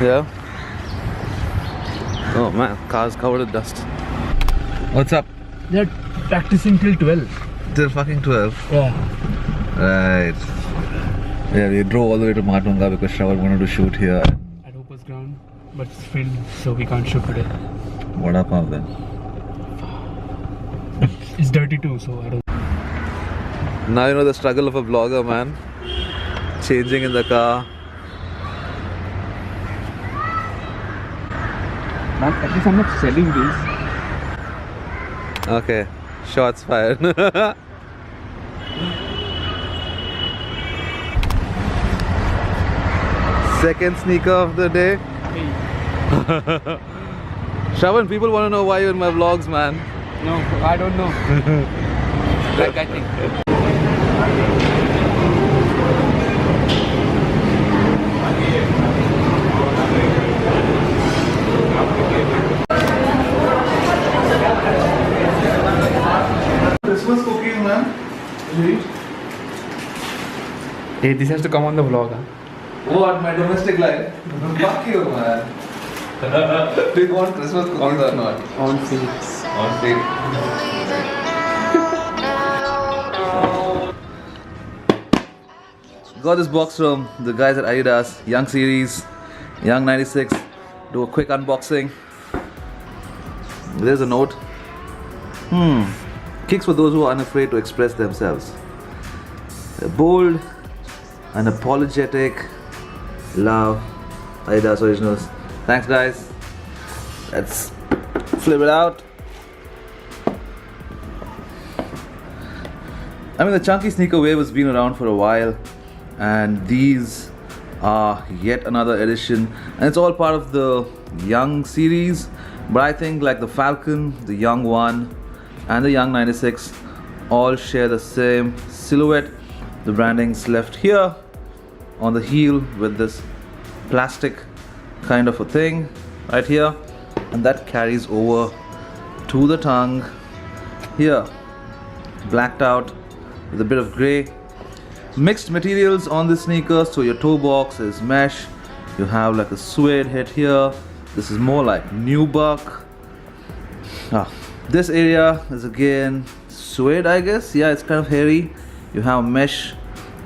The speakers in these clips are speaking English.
Yeah. Oh man, car's covered in dust. What's up? They're practicing till 12. Till fucking 12. Yeah. Right. Yeah, we drove all the way to Matunga because Shravan wanted to shoot here. At Hopper's ground, but it's filled, so we can't shoot today. What happened then? It's dirty too, so I don't. Now you know the struggle of a vlogger, man. Changing in the car. Man, at least I'm not selling these. Okay, shots fired. Second sneaker of the day. Hey. Shravan, people want to know why you're in my vlogs, man. No, I don't know. Like I think. Christmas cookies, man. Hey, this has to come on the vlog. Huh? What? My domestic life? Fuck you, man. Do you want Christmas cookies or not? On feet. On feet. Got this box from the guys at Adidas, Young Series, Young 96. Do a quick unboxing. There's a note. Kicks for those who are unafraid to express themselves. They're bold, unapologetic, love, Adidas Originals. Thanks guys. Let's flip it out. I mean, the chunky sneaker wave has been around for a while, and these are yet another edition, and it's all part of the Young series. But I think like the Falcon, the Young 1 and the Young 96 all share the same silhouette. The branding's left here on the heel with this plastic kind of a thing right here, and that carries over to the tongue here, blacked out with a bit of grey. Mixed materials on the sneaker, so your toe box is mesh, you have like a suede head here. This is more like nubuck. This area is again suede, I guess. Yeah, it's kind of hairy. You have mesh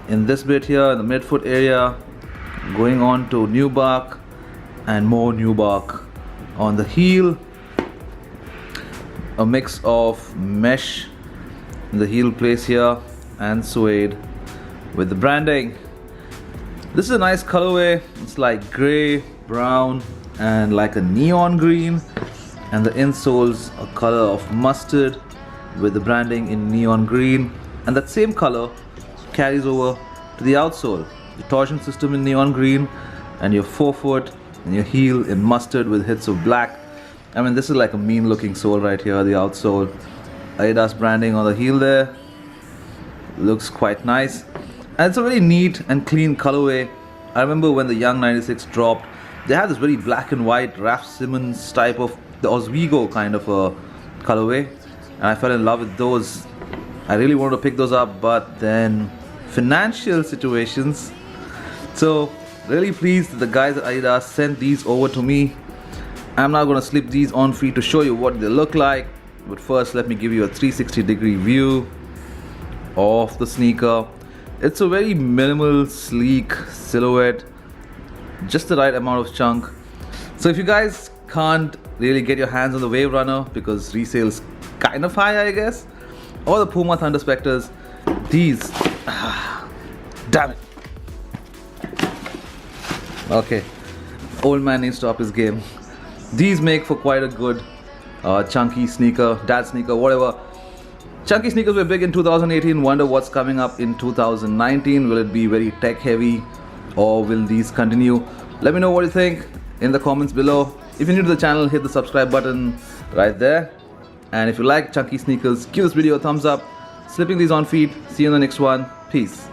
in this bit here in the midfoot area, going on to nubuck and more nubuck on the heel. A mix of mesh in the heel place here and suede with the branding. This is a nice colorway. It's like grey, brown and like a neon green, and the insoles a color of mustard with the branding in neon green, and that same color carries over to the outsole. The torsion system in neon green, and your forefoot and your heel in mustard with hits of black. I mean, this is like a mean looking sole right here, the outsole. Adidas branding on the heel there. Looks quite nice. And it's a very neat and clean colorway. I remember when the Young 96 dropped, they had this very black and white Raf Simons type of the Oswego kind of a colorway, and I fell in love with those. I really wanted to pick those up, but then financial situations. So really pleased that the guys at Adidas sent these over to me. I'm now going to slip these on feet to show you what they look like, but first let me give you a 360-degree view of the sneaker. It's a very minimal, sleek silhouette, just the right amount of chunk. So if you guys can't really get your hands on the Wave Runner because resale's kind of high, I guess, or the Puma Thunder Spectres, these, damn it. Okay, old man needs to up his game. These make for quite a good chunky sneaker, dad sneaker, whatever. Chunky sneakers were big in 2018. Wonder what's coming up in 2019. Will it be very tech heavy, or will these continue? Let me know what you think in the comments below. If you're new to the channel, hit the subscribe button right there. And if you like chunky sneakers, give this video a thumbs up. Slipping these on feet. See you in the next one. Peace.